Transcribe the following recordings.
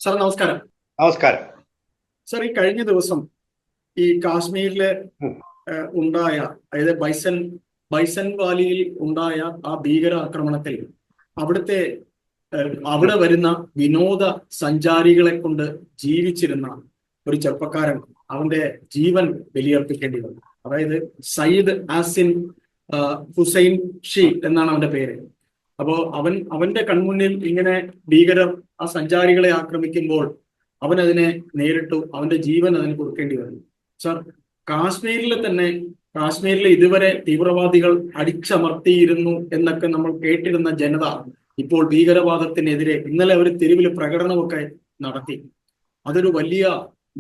Sir നമസ്കാരം. നമസ്കാരം. Sir, ഈ കഴിഞ്ഞ ദിവസം ഈ കാശ്മീരിലെ ഉം. ഉണ്ടായ, അതായത് ബൈസൺ വാലിയിൽ ഉണ്ടായ ആ ഭീകര ആക്രമണത്തിൽ അവിടുത്തെ അവിടെ വരുന്ന വിനോദ സഞ്ചാരികളെ കൊണ്ട് ജീവിച്ചിരുന്ന ഒരു ചെറുപ്പക്കാരൻ അവന്റെ ജീവൻ ബലിയർപ്പിക്കേണ്ടി വന്നു. അതായത് സയ്യിദ് ആസിൻ ഹുസൈൻ ഷീ എന്നാണ് അവന്റെ പേര്. അപ്പോ അവന്റെ കൺമുന്നിൽ ഇങ്ങനെ ഭീകരർ ആ സഞ്ചാരികളെ ആക്രമിക്കുമ്പോൾ അവൻ അതിനെ നേരിട്ടു, അവന്റെ ജീവൻ അതിന് കൊടുക്കേണ്ടി വന്നു. സർ, കാശ്മീരിലെ ഇതുവരെ തീവ്രവാദികൾ അടിച്ചമർത്തിയിരുന്നു എന്നൊക്കെ നമ്മൾ കേട്ടിരുന്ന ജനത ഇപ്പോൾ ഭീകരവാദത്തിനെതിരെ ഇന്നലെ അവർ തെരുവിൽ പ്രകടനമൊക്കെ നടത്തി. അതൊരു വലിയ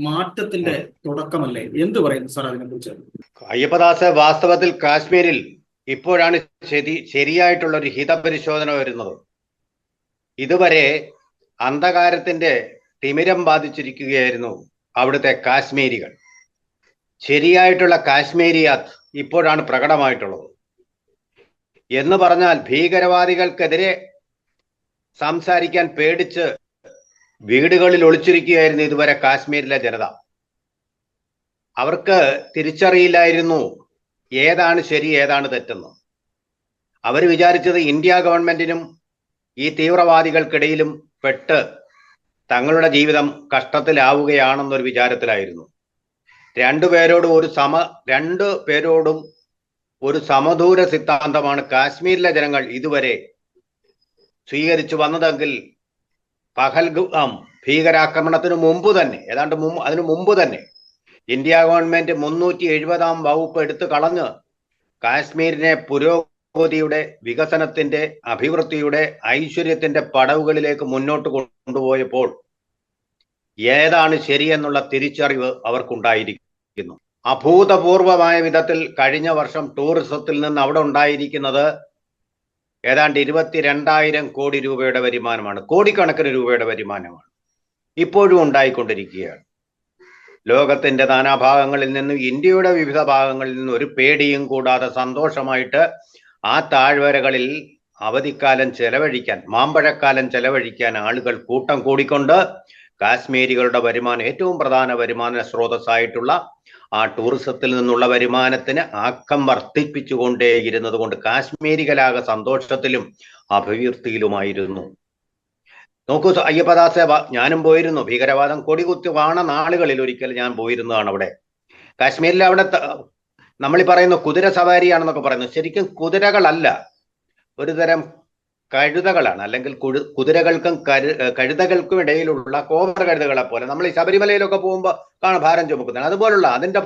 മാറ്റത്തിന്റെ തുടക്കമല്ലേ? എന്ത് പറയുന്നു സാർ അതിനെ കുറിച്ച്? അയ്യപ്പദാസ്, വാസ്തവത്തിൽ കാശ്മീരിൽ ഇപ്പോഴാണ് ശരിയായിട്ടുള്ള ഒരു ഹിതപരിശോധന വരുന്നത്. ഇതുവരെ അന്ധകാരത്തിന്റെ തിമിരം ബാധിച്ചിരിക്കുകയായിരുന്നു അവിടുത്തെ കാശ്മീരികൾ. ശരിയായിട്ടുള്ള കാശ്മീരിയാത്ത് ഇപ്പോഴാണ് പ്രകടമായിട്ടുള്ളത്. എന്ന് പറഞ്ഞാൽ ഭീകരവാദികൾക്കെതിരെ സംസാരിക്കാൻ പേടിച്ച് വീടുകളിൽ ഒളിച്ചിരിക്കുകയായിരുന്നു ഇതുവരെ കാശ്മീരിലെ ജനത. അവർക്ക് തിരിച്ചറിയില്ലായിരുന്നു ഏതാണ് ശരി ഏതാണ് തെറ്റെന്ന്. അവർ വിചാരിച്ചത് ഇന്ത്യ ഗവൺമെന്റിനും ഈ തീവ്രവാദികൾക്കിടയിലും പെട്ട് തങ്ങളുടെ ജീവിതം കഷ്ടത്തിലാവുകയാണെന്നൊരു വിചാരത്തിലായിരുന്നു. രണ്ടുപേരോടും ഒരു സമദൂര സിദ്ധാന്തമാണ് കാശ്മീരിലെ ജനങ്ങൾ ഇതുവരെ സ്വീകരിച്ചു വന്നതെങ്കിൽ പഹൽഗാം ഭീകരാക്രമണത്തിന് മുമ്പ് തന്നെ, അതിനു മുമ്പ് തന്നെ ഇന്ത്യ ഗവൺമെന്റ് 370-ാം വകുപ്പ് എടുത്തു കളഞ്ഞ് കാശ്മീരിനെ പുരോഗതിയുടെ, വികസനത്തിന്റെ, അഭിവൃദ്ധിയുടെ, ഐശ്വര്യത്തിന്റെ പടവുകളിലേക്ക് മുന്നോട്ട് കൊണ്ടുപോയപ്പോൾ ഏതാണ് ശരിയെന്നുള്ള തിരിച്ചറിവ് അവർക്കുണ്ടായിരിക്കുന്നു. അഭൂതപൂർവമായ വിധത്തിൽ കഴിഞ്ഞ വർഷം ടൂറിസത്തിൽ നിന്ന് അവിടെ ഉണ്ടായിരിക്കുന്നത് ഏതാണ്ട് 22,000 കോടി രൂപയുടെ വരുമാനമാണ്. കോടിക്കണക്കിന് രൂപയുടെ വരുമാനമാണ് ഇപ്പോഴും ഉണ്ടായിക്കൊണ്ടിരിക്കുകയാണ്. ലോകത്തിന്റെ നാനാഭാഗങ്ങളിൽ നിന്നും, ഇന്ത്യയുടെ വിവിധ ഭാഗങ്ങളിൽ നിന്നും ഒരു പേടിയും കൂടാതെ സന്തോഷമായിട്ട് ആ താഴ്വരകളിൽ അവധിക്കാലം ചെലവഴിക്കാൻ, മാമ്പഴക്കാലം ചെലവഴിക്കാൻ ആളുകൾ കൂട്ടം കൂടിക്കൊണ്ട് കാശ്മീരികളുടെ വരുമാനം, ഏറ്റവും പ്രധാന വരുമാന സ്രോതസ്സായിട്ടുള്ള ആ ടൂറിസത്തിൽ നിന്നുള്ള വരുമാനത്തിന് ആക്കം വർദ്ധിപ്പിച്ചുകൊണ്ടേയിരുന്നത് കൊണ്ട് കാശ്മീരികളാകെ സന്തോഷത്തിലും അഭിവൃദ്ധിയിലുമായിരുന്നു. നോക്കൂ അയ്യപ്പദാസെ, ഞാനും പോയിരുന്നു. ഭീകരവാദം കൊടികുത്തി വാണ നാളുകളിൽ ഒരിക്കൽ ഞാൻ പോയിരുന്നതാണ് അവിടെ കാശ്മീരിൽ. അവിടെ നമ്മളീ പറയുന്ന കുതിര സവാരിയാണെന്നൊക്കെ പറയുന്നു. ശരിക്കും കുതിരകളല്ല, ഒരു തരം കഴുതകളാണ്. അല്ലെങ്കിൽ കുതിരകൾക്കും കഴുതകൾക്കും ഇടയിലുള്ള കോവർ കഴുതകളെ പോലെ നമ്മൾ ഈ ശബരിമലയിലൊക്കെ പോകുമ്പോൾ കാണാൻ ഭാരം ചുമക്കുന്നത്, അതുപോലുള്ള അതിന്റെ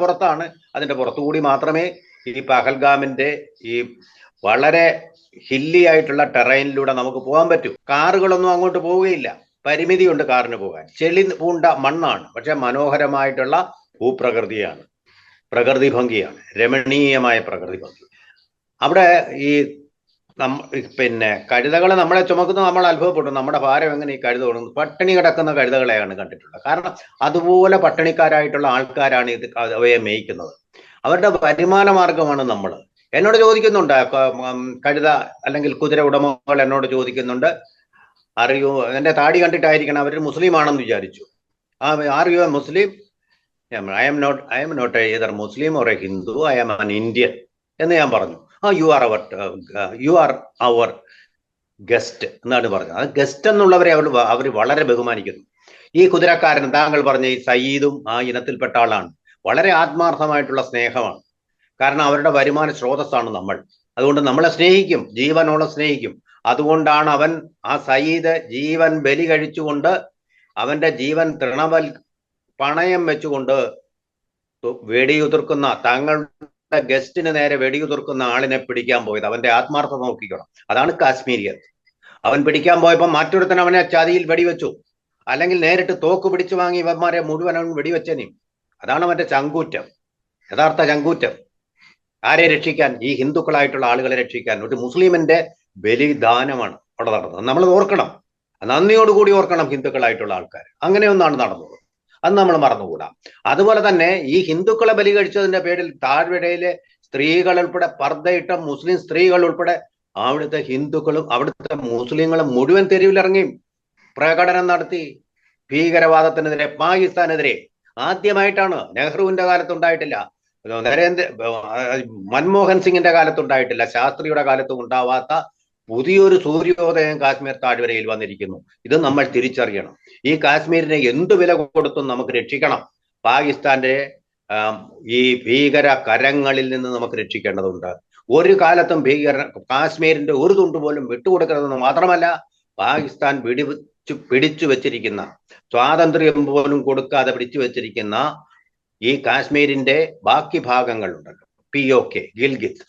പുറത്തുകൂടി മാത്രമേ ഈ പഹൽഗാമിന്റെ ഈ വളരെ ഹില്ലി ആയിട്ടുള്ള ടെറൈനിലൂടെ നമുക്ക് പോകാൻ പറ്റൂ. കാറുകളൊന്നും അങ്ങോട്ട് പോവുകയില്ല, പരിമിതിയുണ്ട് കാറിന് പോകാൻ. ചെളി പൂണ്ട മണ്ണാണ്, പക്ഷെ മനോഹരമായിട്ടുള്ള ഭൂപ്രകൃതിയാണ്, പ്രകൃതി ഭംഗിയാണ്, രമണീയമായ പ്രകൃതി ഭംഗി. അവിടെ ഈ പിന്നെ കഴുതകളെ നമ്മളെ ചുമക്കുന്നത് നമ്മൾ അത്ഭുതപ്പെട്ടു. നമ്മുടെ ഭാരം എങ്ങനെ ഈ കഴുത കൊടുക്കുന്നു? പട്ടിണി കിടക്കുന്ന കഴുതകളെയാണ് കണ്ടിട്ടുള്ളത്. കാരണം അതുപോലെ പട്ടിണിക്കാരായിട്ടുള്ള ആൾക്കാരാണ് അവയെ മേയ്ക്കുന്നത്. അവരുടെ വരുമാന മാർഗമാണ് നമ്മൾ. എന്നോട് ചോദിക്കുന്നുണ്ട് കഴുത അല്ലെങ്കിൽ കുതിര ഉടമകൾ എന്നോട് ചോദിക്കുന്നുണ്ട്, അറിയോ, എന്റെ താടി കണ്ടിട്ടായിരിക്കണം അവർ മുസ്ലിം ആണെന്ന് വിചാരിച്ചു. അറിയോ മുസ്ലിം? I am not either Muslim or a Hindu, I am an Indian എന്ന് ഞാൻ പറഞ്ഞു. യു ആർ അവർ ഗസ്റ്റ് എന്നാണ് പറഞ്ഞത്. അത് ഗസ്റ്റ് എന്നുള്ളവരെ അവർ വളരെ ബഹുമാനിക്കുന്നു. ഈ കുതിരക്കാരൻ, താങ്കൾ പറഞ്ഞ ഈ സയ്യിദും ആ ഇനത്തിൽപ്പെട്ട ആളാണ്. വളരെ ആത്മാർത്ഥമായിട്ടുള്ള സ്നേഹമാണ്. കാരണം അവരുടെ വരുമാന സ്രോതസ്സാണ് നമ്മൾ. അതുകൊണ്ട് നമ്മളെ സ്നേഹിക്കും, ജീവനോളം സ്നേഹിക്കും. അതുകൊണ്ടാണ് അവൻ, ആ സയ്യിദ്, ജീവൻ ബലി കഴിച്ചുകൊണ്ട്, അവന്റെ ജീവൻ പണയം വെച്ചുകൊണ്ട് വെടിയുതിർക്കുന്ന, തങ്ങളുടെ ഗസ്റ്റിന് നേരെ വെടിയുതിർക്കുന്ന ആളിനെ പിടിക്കാൻ പോയത്. അവന്റെ ആത്മാർത്ഥത നോക്കിക്കണം. അതാണ് കാശ്മീരിയത്ത്. അവൻ പിടിക്കാൻ പോയപ്പോൾ മറ്റൊരുത്തൻ അവനെ ചതിയിൽ വെടിവെച്ചു. അല്ലെങ്കിൽ നേരിട്ട് തോക്ക് പിടിച്ചു വാങ്ങി ഇവന്മാരെ മുഴുവൻ അവൻ വെടിവെച്ചനെയും. അതാണ് അവന്റെ ചങ്കൂറ്റം, യഥാർത്ഥ ചങ്കൂറ്റം. ആരെ രക്ഷിക്കാൻ? ഈ ഹിന്ദുക്കളായിട്ടുള്ള ആളുകളെ രക്ഷിക്കാൻ. ഒരു മുസ്ലിമിന്റെ ബലിദാനമാണ് അവിടെ നടന്നത്. നമ്മൾ ഓർക്കണം, നന്ദിയോടുകൂടി ഓർക്കണം ഹിന്ദുക്കളായിട്ടുള്ള ആൾക്കാർ. അങ്ങനെയൊന്നാണ് നടന്നത്, അത് നമ്മൾ മറന്നുകൂടാ. അതുപോലെ തന്നെ ഈ ഹിന്ദുക്കളെ ബലി കഴിച്ചതിന്റെ പേരിൽ താഴ്വരയിലെ സ്ത്രീകൾ ഉൾപ്പെടെ, പർദ്ദയിട്ട മുസ്ലിം സ്ത്രീകൾ ഉൾപ്പെടെ, അവിടുത്തെ ഹിന്ദുക്കളും അവിടുത്തെ മുസ്ലിങ്ങളും മുഴുവൻ തെരുവിലിറങ്ങി പ്രകടനം നടത്തി. ഭീകരവാദത്തിനെതിരെ, പാകിസ്ഥാനെതിരെ ആദ്യമായിട്ടാണ്. നെഹ്റുവിന്റെ കാലത്തുണ്ടായിട്ടില്ല, മൻമോഹൻ സിംഗിന്റെ കാലത്തുണ്ടായിട്ടില്ല, ശാസ്ത്രിയുടെ കാലത്തും ഉണ്ടാവാത്ത പുതിയൊരു സൂര്യോദയം കാശ്മീർ താഴ്വരയിൽ വന്നിരിക്കുന്നു. ഇത് നമ്മൾ തിരിച്ചറിയണം. ഈ കാശ്മീരിനെ എന്തു വില കൊടുത്തും നമുക്ക് രക്ഷിക്കണം. പാകിസ്ഥാന്റെ ഈ ഭീകര കരങ്ങളിൽ നിന്ന് നമുക്ക് രക്ഷിക്കേണ്ടതുണ്ട്. ഒരു കാലത്തും കാശ്മീരിന്റെ ഒരു തുണ്ട് പോലും വിട്ടുകൊടുക്കരുതെന്ന് മാത്രമല്ല, പാകിസ്ഥാൻ പിടിച്ചു വെച്ചിരിക്കുന്ന, സ്വാതന്ത്ര്യം പോലും കൊടുക്കാതെ പിടിച്ചു വെച്ചിരിക്കുന്ന ഈ കാശ്മീരിന്റെ ബാക്കി ഭാഗങ്ങളുണ്ടല്ലോ, POK, ഗിൽഗിത്,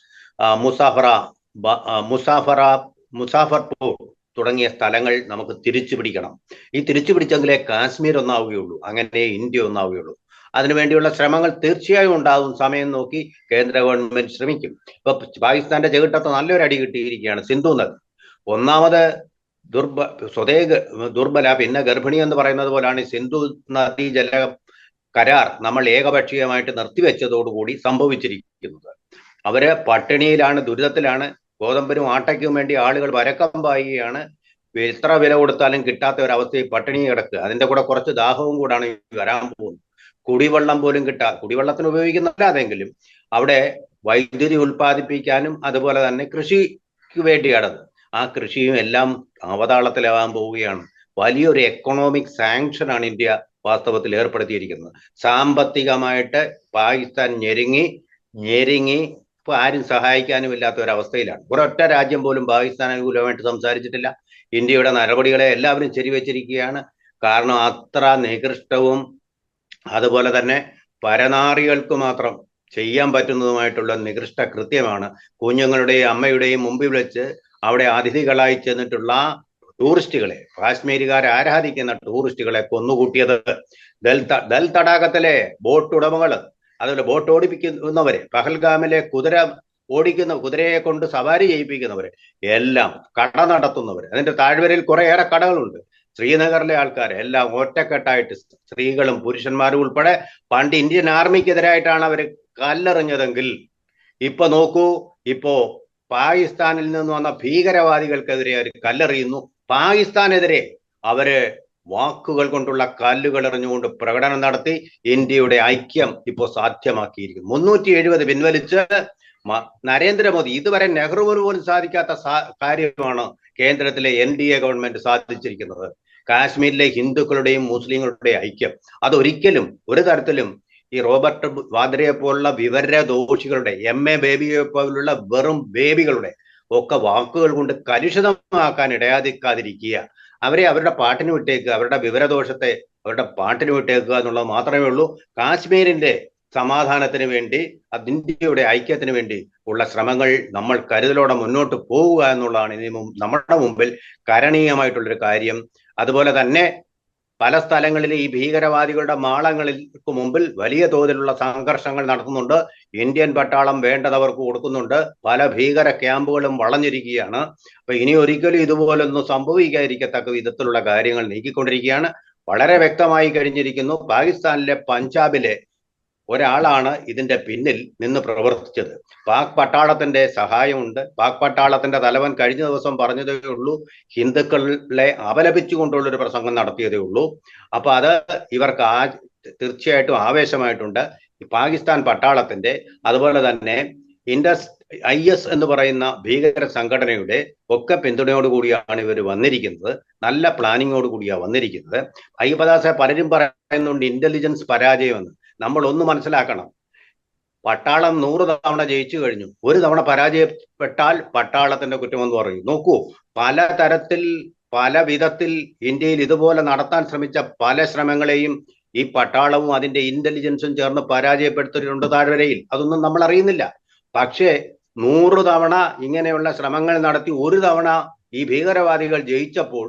മുസാഫർപൂർ തുടങ്ങിയ സ്ഥലങ്ങൾ നമുക്ക് തിരിച്ചു പിടിക്കണം. ഈ തിരിച്ചു പിടിച്ചെങ്കിലേ കാശ്മീർ ഒന്നാവുകയുള്ളൂ, അങ്ങനെ ഇന്ത്യ ഒന്നാവുകയുള്ളൂ. അതിനുവേണ്ടിയുള്ള ശ്രമങ്ങൾ തീർച്ചയായും ഉണ്ടാകും. സമയം നോക്കി കേന്ദ്ര ഗവൺമെന്റ് ശ്രമിക്കും. ഇപ്പൊ പാകിസ്ഥാന്റെ ചെകിട്ടത്ത് നല്ലൊരു അടി കിട്ടിയിരിക്കുകയാണ് സിന്ധു നദി. ഒന്നാമത് ദുർബല, പിന്നെ ഗർഭിണി എന്ന് പറയുന്നത് പോലാണ് സിന്ധു നദീ ജല കരാർ നമ്മൾ ഏകപക്ഷീയമായിട്ട് നിർത്തിവെച്ചതോടുകൂടി സംഭവിച്ചിരിക്കുന്നത്. അവര് പട്ടിണിയിലാണ്, ദുരിതത്തിലാണ്. ഗോതമ്പിനും ആട്ടയ്ക്കും വേണ്ടി ആളുകൾ വരക്കം പായുകയാണ്. എത്ര വില കൊടുത്താലും കിട്ടാത്ത ഒരവസ്ഥയിൽ പട്ടിണി കിടക്കുക. അതിന്റെ കൂടെ കുറച്ച് ദാഹവും കൂടാണ് വരാൻ പോകുന്നത്. കുടിവെള്ളം പോലും കുടിവെള്ളത്തിന് ഉപയോഗിക്കുന്നില്ലാതെങ്കിലും അവിടെ വൈദ്യുതി ഉൽപ്പാദിപ്പിക്കാനും അതുപോലെ തന്നെ കൃഷിക്ക് വേണ്ടിയാണത്. ആ കൃഷിയും എല്ലാം അവതാളത്തിലാവാൻ പോവുകയാണ്. വലിയൊരു എക്കണോമിക് സാങ്ഷനാണ് ഇന്ത്യ വാസ്തവത്തിൽ ഏർപ്പെടുത്തിയിരിക്കുന്നത്. സാമ്പത്തികമായിട്ട് പാകിസ്ഥാൻ ഞെരുങ്ങി ഇപ്പൊ ആരും സഹായിക്കാനും ഇല്ലാത്ത ഒരവസ്ഥയിലാണ്. ഒരൊറ്റ രാജ്യം പോലും പാകിസ്ഥാൻ അനുകൂലമായിട്ട് സംസാരിച്ചിട്ടില്ല. ഇന്ത്യയുടെ നടപടികളെ എല്ലാവരും ശരിവെച്ചിരിക്കുകയാണ്. കാരണം അത്ര നികൃഷ്ടവും അതുപോലെ തന്നെ പരനാറികൾക്ക് മാത്രം ചെയ്യാൻ പറ്റുന്നതുമായിട്ടുള്ള നികൃഷ്ട കൃത്യമാണ് കുഞ്ഞുങ്ങളുടെയും അമ്മയുടെയും മുമ്പിൽ വെച്ച് അവിടെ അതിഥികളായി ചെന്നിട്ടുള്ള ടൂറിസ്റ്റുകളെ, കാശ്മീരുകാർ ആരാധിക്കുന്ന ടൂറിസ്റ്റുകളെ കൊന്നുകൂട്ടിയത്. ദൽ തടാകത്തിലെ ബോട്ട് ഉടമകള്, അതുപോലെ ബോട്ട് ഓടിപ്പിക്കുന്നവരെ, പഹൽഗാമിലെ കുതിരയെ കൊണ്ട് സവാരി ചെയ്യിപ്പിക്കുന്നവരെ, എല്ലാം കട നടത്തുന്നവര്, അതിന്റെ താഴ്വരയിൽ കുറേയേറെ കടകളുണ്ട്. ശ്രീനഗറിലെ ആൾക്കാർ എല്ലാം ഒറ്റക്കെട്ടായിട്ട്, സ്ത്രീകളും പുരുഷന്മാരും ഉൾപ്പെടെ, പണ്ട് ഇന്ത്യൻ ആർമിക്കെതിരായിട്ടാണ് അവർ കല്ലെറിഞ്ഞതെങ്കിൽ ഇപ്പൊ നോക്കൂ, ഇപ്പോ പാകിസ്ഥാനിൽ നിന്ന് വന്ന ഭീകരവാദികൾക്കെതിരെ അവർ കല്ലെറിയുന്നു. പാകിസ്ഥാനെതിരെ അവര് വാക്കുകൾ കൊണ്ടുള്ള കല്ലുകൾ എറിഞ്ഞുകൊണ്ട് പ്രകടനം നടത്തി ഇന്ത്യയുടെ ഐക്യം ഇപ്പോൾ സാധ്യമാക്കിയിരിക്കുന്നു. 370 പിൻവലിച്ച് നരേന്ദ്രമോദി, ഇതുവരെ നെഹ്റുവിന് പോലും സാധിക്കാത്ത കാര്യമാണ് കേന്ദ്രത്തിലെ NDA ഗവൺമെന്റ് സാധിച്ചിരിക്കുന്നത്. കാശ്മീരിലെ ഹിന്ദുക്കളുടെയും മുസ്ലിങ്ങളുടെയും ഐക്യം അതൊരിക്കലും ഒരു തരത്തിലും ഈ റോബർട്ട് വാദ്രയെ പോലുള്ള വിവരദോഷികളുടെ, MA ബേബിയെ പോലുള്ള വെറും ബേബികളുടെ ഒക്കെ വാക്കുകൾ കൊണ്ട് കലുഷിതമാക്കാൻ ഇടയാതിരിക്കാതിരിക്കുക. അവരെ അവരുടെ പാട്ടിന് വിട്ടേക്കുക, അവരുടെ വിവരദോഷത്തെ അവരുടെ പാട്ടിന് വിട്ടേക്കുക എന്നുള്ളത് മാത്രമേ ഉള്ളൂ. കാശ്മീരിന്റെ സമാധാനത്തിന് വേണ്ടി, ഇന്ത്യയുടെ ഐക്യത്തിന് വേണ്ടി ഉള്ള ശ്രമങ്ങൾ നമ്മൾ കരുതലോടെ മുന്നോട്ട് പോവുക എന്നുള്ളതാണ് ഇനി നമ്മുടെ മുമ്പിൽ കരണീയമായിട്ടുള്ളൊരു കാര്യം. അതുപോലെ തന്നെ പല സ്ഥലങ്ങളിൽ ഈ ഭീകരവാദികളുടെ മാളങ്ങൾക്ക് മുമ്പിൽ വലിയ തോതിലുള്ള സംഘർഷങ്ങൾ നടത്തുന്നുണ്ട്. ഇന്ത്യൻ പട്ടാളം വേണ്ടതവർക്ക് കൊടുക്കുന്നുണ്ട്. പല ഭീകര ക്യാമ്പുകളും വളഞ്ഞിരിക്കുകയാണ്. അപ്പൊ ഇനി ഒരിക്കലും ഇതുപോലൊന്നും സംഭവിക്കാതിരിക്കത്തക്ക വിധത്തിലുള്ള കാര്യങ്ങൾ നീക്കിക്കൊണ്ടിരിക്കുകയാണ്. വളരെ വ്യക്തമായി കഴിഞ്ഞിരിക്കുന്നു. പാകിസ്ഥാനിലെ പഞ്ചാബിലെ ഒരാളാണ് ഇതിന്റെ പിന്നിൽ നിന്ന് പ്രവർത്തിച്ചത്. പാക് പട്ടാളത്തിന്റെ സഹായമുണ്ട്. പാക് പട്ടാളത്തിന്റെ തലവൻ കഴിഞ്ഞ ദിവസം പറഞ്ഞതേ ഉള്ളൂ, ഹിന്ദുക്കളെ അപലപിച്ചുകൊണ്ടുള്ളൊരു പ്രസംഗം നടത്തിയതേ ഉള്ളൂ. അപ്പൊ അത് ഇവർക്ക് തീർച്ചയായിട്ടും ആവേശമായിട്ടുണ്ട്. പാകിസ്ഥാൻ പട്ടാളത്തിന്റെ, അതുപോലെ തന്നെ IS എന്ന് പറയുന്ന ഭീകര സംഘടനയുടെ ഒക്കെ പിന്തുണയോടുകൂടിയാണ് ഇവർ വന്നിരിക്കുന്നത്. നല്ല പ്ലാനിങ്ങോട് കൂടിയാണ് വന്നിരിക്കുന്നത്. അയ്യപ്പദാസെ, പലരും പറയുന്നുണ്ട് ഇന്റലിജൻസ് പരാജയമെന്ന്. നമ്മൾ ഒന്ന് മനസ്സിലാക്കണം, പട്ടാളം 100 തവണ ജയിച്ചു കഴിഞ്ഞു, ഒരു തവണ പരാജയപ്പെട്ടാൽ പട്ടാളത്തിന്റെ കുറ്റമെന്ന് പറയും. നോക്കൂ, പല വിധത്തിൽ ഇന്ത്യയിൽ ഇതുപോലെ നടത്താൻ ശ്രമിച്ച പല ശ്രമങ്ങളെയും ഈ പട്ടാളവും അതിന്റെ ഇന്റലിജൻസും ചേർന്ന് പരാജയപ്പെടുത്തിയിട്ടുണ്ട് താഴ്വരയിൽ. അതൊന്നും നമ്മൾ അറിയുന്നില്ല. പക്ഷേ 100 തവണ ഇങ്ങനെയുള്ള ശ്രമങ്ങൾ നടത്തി ഒരു തവണ ഈ ഭീകരവാദികൾ ജയിച്ചപ്പോൾ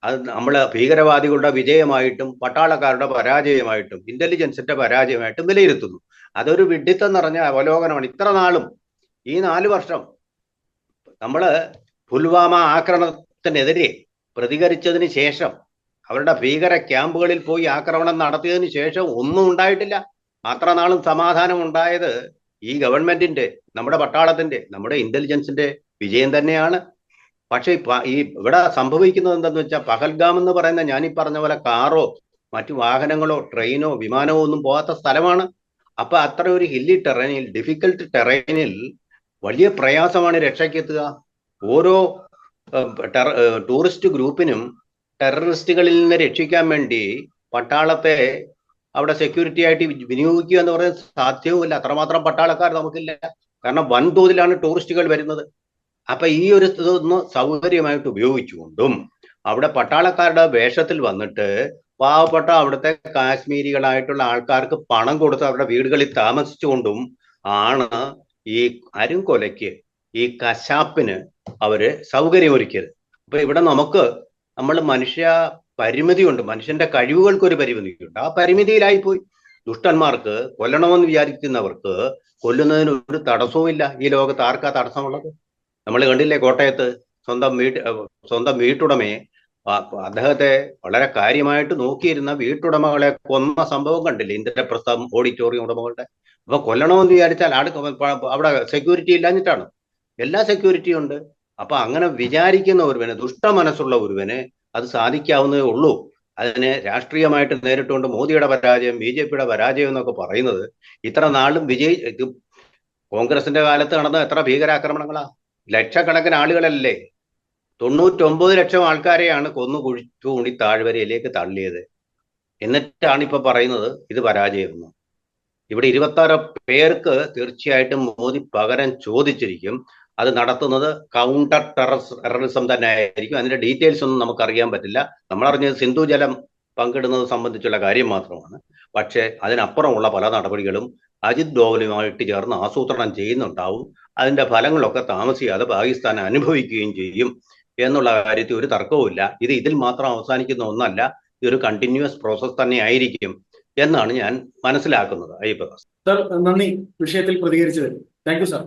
അത് നമ്മൾ ഭീകരവാദികളുടെ വിജയമായിട്ടും പട്ടാളക്കാരുടെ പരാജയമായിട്ടും ഇന്റലിജൻസിന്റെ പരാജയമായിട്ടും വിലയിരുത്തുന്നു. അതൊരു വിഡ്ഢിത്തം നിറഞ്ഞ അവലോകനമാണ്. ഇത്ര നാളും ഈ 4 വർഷം നമ്മള് പുൽവാമ ആക്രമണത്തിനെതിരെ പ്രതികരിച്ചതിന് ശേഷം, അവരുടെ ഭീകര ക്യാമ്പുകളിൽ പോയി ആക്രമണം നടത്തിയതിന് ശേഷം ഒന്നും ഉണ്ടായിട്ടില്ല. അത്ര നാളും സമാധാനം ഉണ്ടായത് ഈ ഗവൺമെന്റിന്റെ, നമ്മുടെ പട്ടാളത്തിന്റെ, നമ്മുടെ ഇന്റലിജൻസിന്റെ വിജയം തന്നെയാണ്. പക്ഷെ ഇവിടെ സംഭവിക്കുന്നത് എന്താന്ന് വെച്ചാൽ, പഹൽഗാം എന്ന് പറയുന്ന ഞാൻ ഈ പറഞ്ഞ പോലെ കാറോ മറ്റു വാഹനങ്ങളോ ട്രെയിനോ വിമാനമോ ഒന്നും പോകാത്ത സ്ഥലമാണ്. അപ്പൊ അത്ര ഒരു ഹില്ലി ടെറൈനിൽ, ഡിഫിക്കൽട്ട് ടെറൈനിൽ വലിയ പ്രയാസമാണ് രക്ഷയ്ക്കെത്തുക. ഓരോ ടൂറിസ്റ്റ് ഗ്രൂപ്പിനും ടെററിസ്റ്റുകളിൽ നിന്ന് രക്ഷിക്കാൻ വേണ്ടി പട്ടാളത്തെ അവിടെ സെക്യൂരിറ്റി ആയിട്ട് വിനിയോഗിക്കുക എന്ന് പറയുന്നത് സാധ്യവുമില്ല. അത്രമാത്രം പട്ടാളക്കാർ നമുക്കില്ല. കാരണം വൻതോതിലാണ് ടൂറിസ്റ്റുകൾ വരുന്നത്. അപ്പൊ ഈ ഒരു ഇതൊന്ന് സൗകര്യമായിട്ട് ഉപയോഗിച്ചുകൊണ്ടും അവിടെ പട്ടാളക്കാരുടെ വേഷത്തിൽ വന്നിട്ട് പാവപ്പെട്ട അവിടുത്തെ കാശ്മീരികളായിട്ടുള്ള ആൾക്കാർക്ക് പണം കൊടുത്ത് അവരുടെ വീടുകളിൽ താമസിച്ചുകൊണ്ടും ആണ് ഈ അരുംകൊലയ്ക്ക്, ഈ കശാപ്പിന് അവര് സൗകര്യമൊരുക്കിയത്. അപ്പൊ ഇവിടെ നമ്മൾ മനുഷ്യ പരിമിതിയുണ്ട്, മനുഷ്യന്റെ കഴിവുകൾക്ക് ഒരു പരിമിതിയുണ്ട്. ആ പരിമിതിയിലായിപ്പോയി. ദുഷ്ടന്മാർക്ക്, കൊല്ലണമെന്ന് വിചാരിക്കുന്നവർക്ക് കൊല്ലുന്നതിന് ഒരു തടസ്സവുമില്ല. ഈ ലോകത്ത് ആർക്കാ തടസ്സമുള്ളത്? നമ്മൾ കണ്ടില്ലേ കോട്ടയത്ത് സ്വന്തം വീട്ടുടമയെ, അദ്ദേഹത്തെ വളരെ കാര്യമായിട്ട് നോക്കിയിരുന്ന വീട്ടുടമകളെ കൊന്ന സംഭവം കണ്ടില്ലേ? ഇന്ദ്രപ്രസ്ഥം ഓഡിറ്റോറിയം ഉടമകളുടെ. അപ്പൊ കൊല്ലണമെന്ന് വിചാരിച്ചാൽ അവിടെ സെക്യൂരിറ്റി ഇല്ലാഞ്ഞിട്ടാണ്. എല്ലാ സെക്യൂരിറ്റിയും ഉണ്ട്. അപ്പൊ അങ്ങനെ വിചാരിക്കുന്ന ഒരുവന്, ദുഷ്ടമനസ്സുള്ള ഒരുവന് അത് സാധിക്കാവുന്നതേ ഉള്ളൂ. അതിനെ രാഷ്ട്രീയമായിട്ട് നേരിട്ടുകൊണ്ട് മോദിയുടെ പരാജയം, BJP-യുടെ പരാജയം എന്നൊക്കെ പറയുന്നത് ഇത്ര നാളും കോൺഗ്രസിന്റെ കാലത്ത് നടന്ന എത്ര ഭീകരാക്രമണങ്ങളാ? ലക്ഷക്കണക്കിന് ആളുകളല്ലേ? 99 ലക്ഷം ആൾക്കാരെയാണ് കൊന്നു കുഴിച്ചു കൂടി താഴ്വരയിലേക്ക് തള്ളിയത്. എന്നിട്ടാണ് ഇപ്പൊ പറയുന്നത് ഇത് പരാജയമെന്ന്. ഇവിടെ 26 പേർക്ക് തീർച്ചയായിട്ടും മോദി പകരം ചോദിച്ചിരിക്കും. അത് നടത്തുന്നത് കൗണ്ടർ ടെററിസം തന്നെ ആയിരിക്കും. അതിന്റെ ഡീറ്റെയിൽസ് ഒന്നും നമുക്കറിയാൻ പറ്റില്ല. നമ്മളറിഞ്ഞത് സിന്ധു ജലം പങ്കിടുന്നത് സംബന്ധിച്ചുള്ള കാര്യം മാത്രമാണ്. പക്ഷെ അതിനപ്പുറമുള്ള പല നടപടികളും അജിത് ഡോവലുമായിട്ട് ചേർന്ന് ആസൂത്രണം ചെയ്യുന്നുണ്ടാവും. അതിന്റെ ഫലങ്ങളൊക്കെ താമസിയാതെ പാകിസ്ഥാൻ അനുഭവിക്കുകയും ചെയ്യും എന്നുള്ള കാര്യത്തിൽ ഒരു തർക്കവുമില്ല. ഇതിൽ മാത്രം അവസാനിക്കുന്ന ഒന്നല്ല, ഇതൊരു കണ്ടിന്യൂസ് പ്രോസസ് തന്നെ ആയിരിക്കും എന്നാണ് ഞാൻ മനസ്സിലാക്കുന്നത്. അയ്യപ്പദാസ് സർ, നന്ദി വിഷയത്തിൽ പ്രതികരിച്ചത്. Thank you sir.